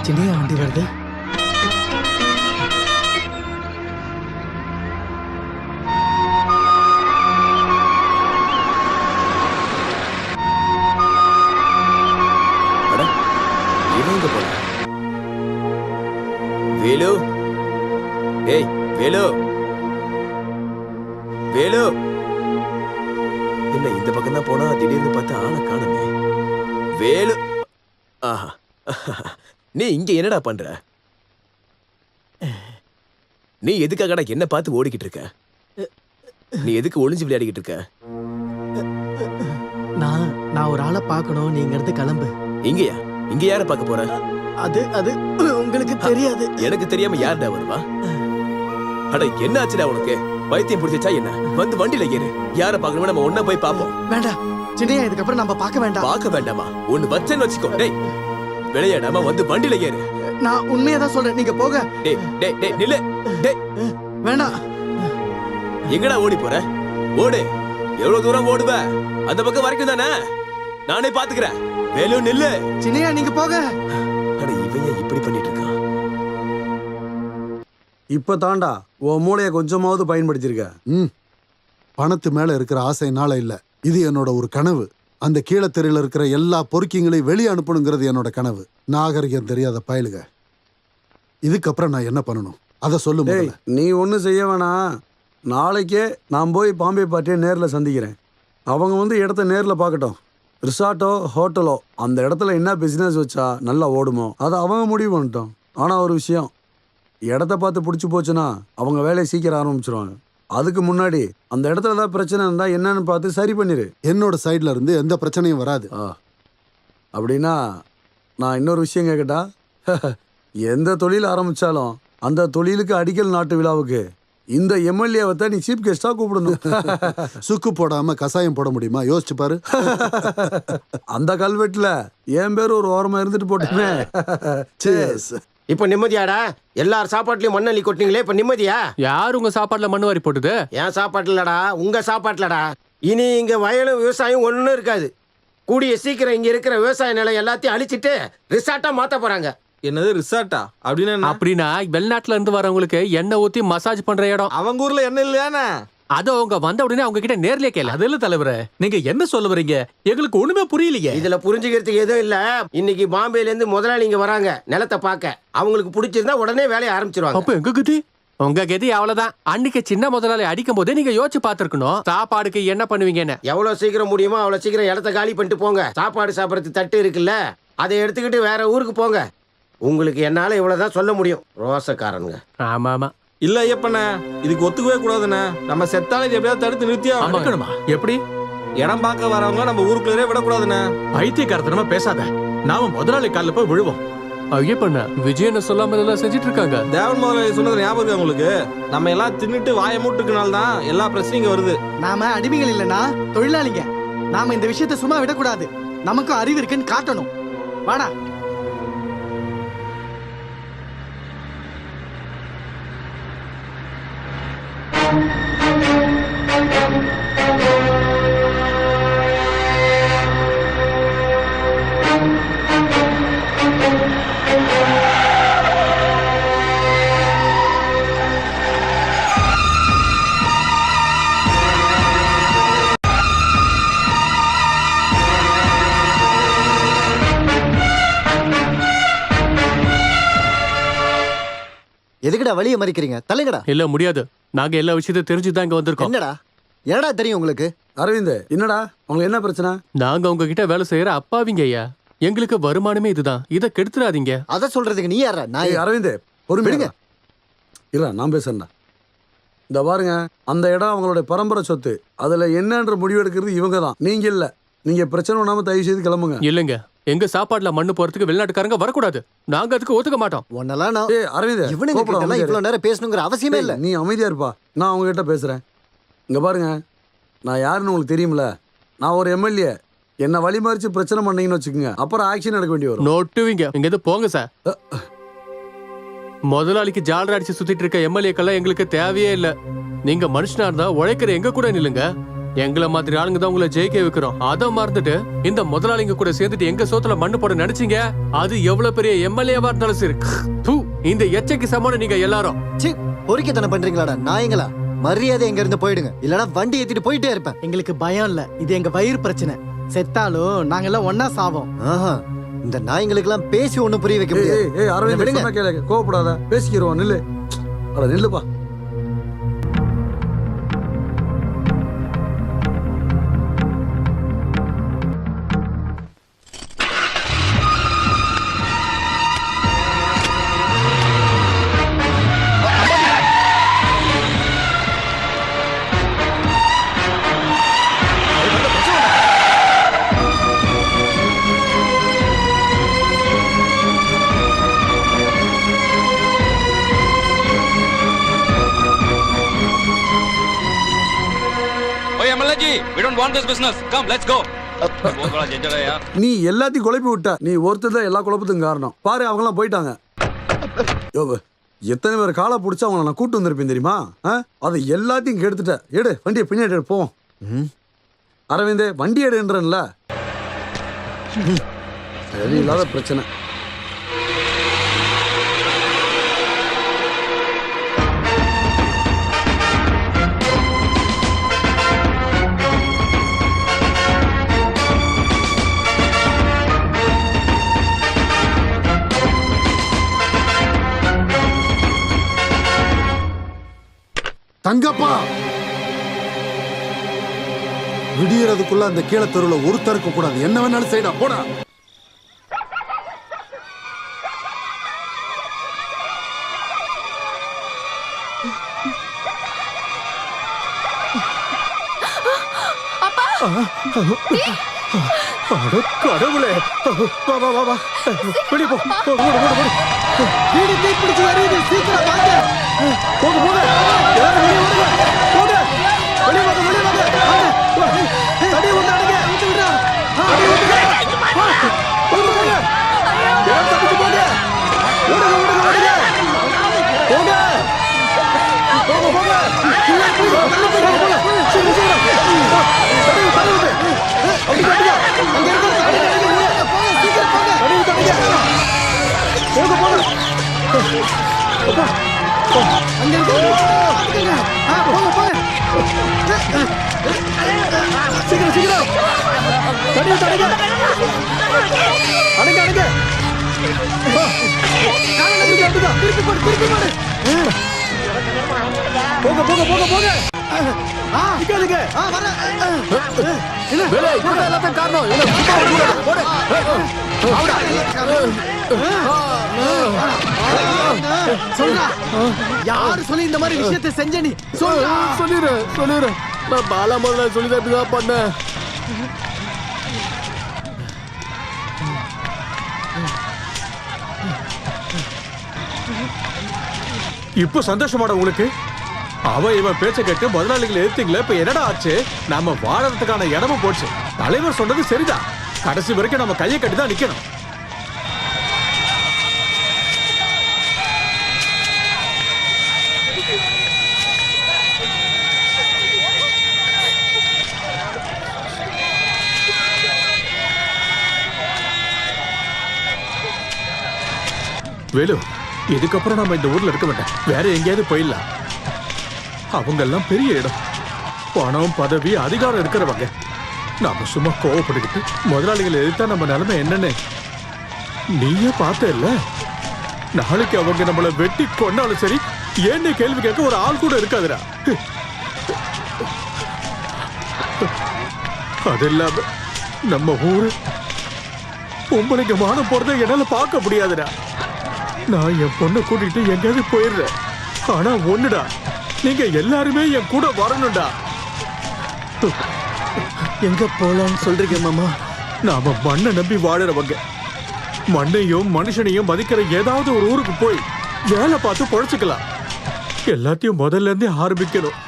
சின்னையா வண்டி வருது. வேலு, ஏய் வேலு, வேலு, என்ன இந்த பக்கம் தான் போனா திடீர்னு பார்த்தா ஆளை காணுமே. வேலு, ஆஹா, நீ இங்க என்னடா பண்ற? நீ எதுக்காகடா என்ன பார்த்து ஓடிக்கிட்டு இருக்க? நீ எதுக்கு ஒளிஞ்சு விளையாடிக்கிட்டு இருக்க? நான் ஒரு ஆளை பார்க்கணும், நீங்க இருந்து கிளம்பு. இங்கயா? இங்க யார பார்க்க போற? அது அது உங்களுக்கு தெரியாது. எனக்கு தெரியாம யாருடா வருவா? அட என்ன ஆச்சுடா உனக்கு? பைத்தியம் பிடிச்சா என்ன? வந்து வண்டியில ஏறு. யார பார்க்கணுமோ நம்ம ஒண்ணா போய் பாப்போம். வேண்டாம் சின்னையா, இதுக்கப்புறம் நம்ம பார்க்க வேண்டாம். பார்க்க வேண்டாமா? ஒண்ணு வச்சேன்னு வச்சுக்கோ. டேய் விளையாடாம வந்து வண்டியில ஏறு. நான் உண்மையாதான் சொல்றேன், நீங்க போக. டேய் டேய் டேய் நில்லு. டேய் வேண்டாம். எங்கடா ஓடி போற? ஓடு. எவ்வளவு தூரம் ஓடுவ? அந்த பக்கம் வரைக்கும் தானே? நானே பாத்துக்கிறேன். வேலு நில்லு. சின்னையா நீங்க போக. அட இவன் ஏன் இப்படி பண்ணிட்டு இருக்கான்? இப்ப தாண்டா உன் மூளைய கொஞ்சமாவது பயன்படுத்திருக்க. பணத்து மேல இருக்கிற ஆசைனால இல்ல, இது என்னோட ஒரு கனவு. அந்த கீழத்தெருல இருக்கிற எல்லா பொறுக்கிங்களையும் வெளியே அனுப்பணுங்கிறது என்னோட கனவு. நாகரிகம் தெரியாத பயலுக. இதுக்கப்புறம் நான் என்ன பண்ணணும் அதை சொல்லு முதல்ல. நீ ஒன்றும் செய்ய வேணாம். நாளைக்கே நான் போய் பாம்பே பார்ட்டியை நேரில் சந்திக்கிறேன். அவங்க வந்து இடத்த நேரில் பார்க்கட்டும். ரிசார்ட்டோ ஹோட்டலோ அந்த இடத்துல என்ன பிஸ்னஸ் வச்சா நல்லா ஓடுமோ அதை அவங்க முடிவு பண்ணிட்டோம். ஆனால் ஒரு விஷயம், இடத்த பார்த்து பிடிச்சி போச்சுன்னா அவங்க வேலையை சீக்கிரம் ஆரம்பிச்சிருவாங்க. அதுக்கு முன்னாடி அந்த இடத்துல ஏதாவது பிரச்சனை இருந்தால் என்னன்னு பார்த்து சரி பண்ணிடு. என்னோட சைட்ல இருந்து எந்த பிரச்சனையும் வராது. அப்படின்னா நான் இன்னொரு விஷயம் கேட்கட்டா? எந்த தொழில் ஆரம்பித்தாலும் அந்த தொழிலுக்கு அடிக்கல் நாட்டு விழாவுக்கு இந்த எம்எல்ஏவை தான் நீ சீஃப் கெஸ்டா கூப்பிடணும். சுக்கு போடாம கசாயம் போட முடியுமா? யோசிச்சு பாரு. அந்த கல்வெட்டுல என் பேர் ஒரு ஓரமா இருந்துட்டு போட்டுமே. இப்ப நிம்மதியாடா? எல்லார் சாப்பாட்டுலயும் மண்ணள்ளி கொட்டினீங்களே, இப்ப நிம்மதியா? யார் உங்க சாப்பாட்டுல மண்ணு வாரி போட்டுது? என் சாப்பாட்டுலடா, உங்க சாப்பாட்டுலடா. இனி இங்க வயலும் விவசாயம் ஒண்ணும் இருக்காது. கூடிய சீக்கிரம் இங்க இருக்கிற விவசாய நிலம் எல்லாத்தையும் அழிச்சிட்டு ரிசார்ட்டா மாத்த போறாங்க. என்னது ரிசார்ட்டா? அப்படின்னா வெளிநாட்டுல இருந்து வரவங்களுக்கு எண்ணெய் ஊத்தி மசாஜ் பண்ற இடம். அவங்க ஊர்ல என்ன இல்லையானே? அது அவங்க வந்த உடனே அவங்க கிட்ட நேர்லயே கேளு. அது இல்ல தலைவரே, நீங்க என்ன சொல்ல வரீங்க? எங்களுக்கு ஒண்ணுமே புரியலையே. இதுல புரிஞ்சுக்கிறதுக்கு எதுவும் இல்ல. இன்னைக்கு பாம்பேல இருந்து முதலாளி இங்க வராங்க நிலத்தை பார்க்க. அவங்களுக்கு பிடிச்சிருந்தா உடனே வேலையை ஆரம்பிச்சிருவாங்க. அப்ப எங்க கதி? உங்க கதி அவ்வளவுதான். அன்னைக்கு சின்ன முதலாளி அடிக்கும் போதே நீங்க யோசிச்சு பாத்துருக்கணும் சாப்பாடுக்கு என்ன பண்ணுவீங்கன்னு. எவ்வளவு சீக்கிரம் முடியுமோ அவ்வளவு சீக்கிரம் இடத்த காலி பண்ணிட்டு போங்க. சாப்பாடு சாப்பிடறதுக்கு தட்டு இருக்குல்ல, அதை எடுத்துக்கிட்டு வேற ஊருக்கு போங்க. உங்களுக்கு என்னால இவ்வளவுதான் சொல்ல முடியும். ரோசக்காரனுங்க. ஆமா ஆமா. இல்ல ஐயப்பண்ண, இதுக்கு ஒத்துக்கவே கூடாதுண்ணே. நம்ம செத்தாலே எப்படியாவது தடுத்து நிறுத்தியா இருக்கணுமா? எப்படி? இடம் பார்க்க வரவங்க நம்ம ஊருக்குள்ளே விடக்கூடாதுண்ணே. பைத்தியக்காரத்தனமா பேசாத. நாம முதலாளி காலில் போய் விழுவோம். ஐயப்பண்ண விஜயனை சொல்லாம இதெல்லாம் செஞ்சுட்டு இருக்காங்க. தேவன் முதலாளி சொன்னது ஞாபகம் இருக்கு உங்களுக்கு? நம்ம எல்லாம் தின்னுட்டு வாய மூட்டுக்குனால தான் எல்லா பிரச்சனையும் இங்க வருது. நாம அடிமைகள் இல்லைன்னா தொழிலாளிங்க. நாம இந்த விஷயத்தை சும்மா விடக்கூடாது. நமக்கும் அறிவு இருக்குன்னு காட்டணும். வாடா. எதுக்குடா வழியை மறிக்கிறீங்க? தலைங்கடா. இல்ல முடியாது. நாங்க எல்லா விஷயத்தையும் தெரிஞ்சுதான் இங்க வந்திருக்கோம். என்னடா என்னடா தெரியும் உங்களுக்கு? அரவிந்த், என்னடா உங்களுக்கு என்ன பிரச்சனை? நாங்க உங்ககிட்ட வேலை செய்யற அப்பாவிங்க ஐயா. எங்களுக்கு வருமானமே இதுதான். இதை கெடுத்துறாதீங்க. அத சொல்றதுக்கு நீ யாரா? நான் அரவிந்த் பொறுமைங்க. இல்ல நான் பேசுறேன்டா. இந்த பாருங்க, அந்த இடம் அவங்களுடைய பரம்பரை சொத்து. அதுல என்னன்ற முடிவு எடுக்கிறது இவங்க தான், நீங்க இல்ல. நீங்க பிரச்சனை பண்ணாம தயவு செய்து கிளம்புங்க. இல்லைங்க, எங்க சாப்பாடுல மண்ணு போறதுக்கு வெளிநாட்டுக்காரங்க வரக்கூடாது. நாங்க அதுக்கு ஒத்துக்க மாட்டோம். ஒன்னலாம் நான் அரவிந்த், இவனுங்க கிட்ட எல்லாம் இவ்வளவு நேரம் பேசணுங்கிற அவசியமே இல்ல. நீ அமைதியா இருப்பா, நான் அவங்க கிட்ட பேசுறேன். இங்க பாருங்க, நான் யாருன்னு உங்களுக்கு தெரியும்ல. நான் ஒரு எம்எல்ஏ. என்ன வழிமறிச்சு பிரச்சனை பண்ணீங்கன்னு வச்சுக்கோங்க, அப்புறம் ஆக்ஷன் எடுக்க வேண்டி வரும். நோட்டுவீங்க. இங்க இருந்து போங்க சார். முதலாளிக்கு ஜாலரா அடிச்சு சுத்திட்டு இருக்க எம்எல்ஏக்கெல்லாம் எங்களுக்கு தேவையே இல்ல. நீங்க மனுஷனா இருந்தா உழைக்கிற எங்க கூட நில்லுங்க. எங்களை மாதிரி ஆளுங்க தான் உங்களை ஜெயிக்க வைக்கிறோம். அதை மறந்துட்டு இந்த முதலாளிங்க கூட சேர்ந்துட்டு எங்க சோத்துல மண்ணு போட நினைச்சீங்க. அது எவ்வளவு பெரிய எம்எல்ஏவா இருந்தாலும் சரி. தூ, இந்த எச்சைக்கு சமான நீங்க எல்லாரும். சி பொறுக்கித்தனை பண்றீங்களாடா நாயங்களா? மரியாதை எங்க இருந்து போயிடுங்க, இல்லனா வண்டி ஏத்திட்டு போயிட்டே இருப்பேன். எங்களுக்கு பயம் இல்ல, இது எங்க வயிறு பிரச்சனை. செத்தாலும் நாங்கெல்லாம் ஒன்னா சாவோம். ஆஹா, இந்த நாய்ங்களுக்கெல்லாம் பேசி ஒண்ணும் புரிய வைக்க முடியாது. ஏய் அரவிந்த், விடுங்க. சொன்னா கேளு, கோவப்படாத, பேசிக்கிறோம். நில்லு, அட நில்லுப்பா. நீ எல்லாத்தையும் குழப்பி விட்ட. நீ ஒருத்தர் தான் எல்லா குழப்பத்துக்கும் காரணம். பாரு, அவங்க எல்லாம் போயிட்டாங்க. யோபு, எத்தனை பேர் காலை பிடிச்சா அவங்கள நான் கூட்டு வந்திருப்பேன் தெரியுமா? அதை எல்லாத்தையும் கெடுத்துட்ட. எடு வண்டியை, பின்னாடி எடு, போவோம். அரவிந்த், வண்டி எடுன்றல. சரியில்லாத பிரச்சனை. தங்கப்பா, விடியறதுக்குள்ள அந்த கீழே தெருவுல ஒருத்தர் இருக்க கூடாது. என்ன வேணாலும் செய்டா, போடா. கடவுளே, வா வா வா வா, வெளியே போ. வீடு தீப்பிடிச்சு வருது, சீக்கிரம் வாங்க. போங்க போங்க, எல்லாரும் வெளியே வாங்க. போங்க, வெளியே வாங்க, வெளியே வாங்க. தடி விட்டானுங்க, விட்டு விடுறா. போங்க போங்க, எல்லாரும் தப்பிச்சு போங்க. ஓடுங்க ஓடுங்க ஓடுங்க, போங்க போங்க போங்க. சீக்கிரம் சீக்கிரம், தடி தடி அப்படி தடிங்க. அங்க இருக்கிற தடி அடிங்க, போங்க, சீக்கிரம் போங்க. தடி தடிங்க, போங்க போங்க. அப்பா, அங்க இருக்கிற பாத்துக்கங்க. போங்க போங்க. சீக்கிரம் சீக்கிரம், தடிங்க தடிங்க, அடங்க அடங்க. திருப்பி போடு, திருப்பி போடு. போங்க போங்க போங்க போங்க. நிக்காதீங்க. வரேன். வேலை, இவங்க எல்லாத்தையும் காரணம். இவனை சும்மா விடக்கூடாது. போடு. சொல்றா, யாரு சொல்லி இந்த மாதிரி விஷயத்தை செஞ்ச நீ? சொல்றா. சொல்லிடு. நான் பாலா முதல்ல சொல்லிதான் இப்படிதான் பண்ணேன். இப்போ சந்தோஷமாட உங்களுக்கு? இவன் பேச்ச கேட்டு முதலாளிகளை எடுத்தீங்களே, இப்ப என்னடா ஆச்சு? நாம வாழறதுக்கான இடமும் போச்சு. தலைவர் சொன்னது சரிதான். கடைசி வரைக்கும் நம்ம கையை கட்டி தான் நிக்கணும். வேலு, இதுக்கப்புறம் நம்ம இந்த ஊர்ல இருக்க வேண்டாம். வேற எங்கேயாவது போயிடலாம். அவங்க எல்லாம் பெரிய இடம், பணம் பதவி அதிகாரம் இருக்கிறவங்க. நாம சும்மா கோவப்பட்டுக்கிட்டு முதலாளிகளை எதிர்த்தா நம்ம நிலைமை என்னன்னு நீயே பார்த்த இல்ல? நாளைக்கு அவங்க நம்மளை வெட்டி கொண்டாலும் சரி, ஏன்னு கேள்வி கேட்க ஒரு ஆள் கூட இருக்காதுடா. அது இல்லாம நம்ம ஊரு பொம்பளைங்க மானம் போறதை என்னால பார்க்க முடியாதுடா. நான் என் பொண்ணை கூட்டிட்டு எங்கேயாவது போயிடுறேன். ஆனா ஒண்ணுடா, நீங்க எல்லாருமே என் கூட வரணும்டா. எங்க போலான்னு சொல்றீங்க மாமா? நாம மண்ணை நம்பி வாழறவங்க. மண்ணையும் மனுஷனையும் மதிக்கிற ஏதாவது ஒரு ஊருக்கு போய் வேலை பார்த்து பொழைச்சுக்கலாம். எல்லாத்தையும் முதல்ல இருந்தே ஆரம்பிக்கணும்.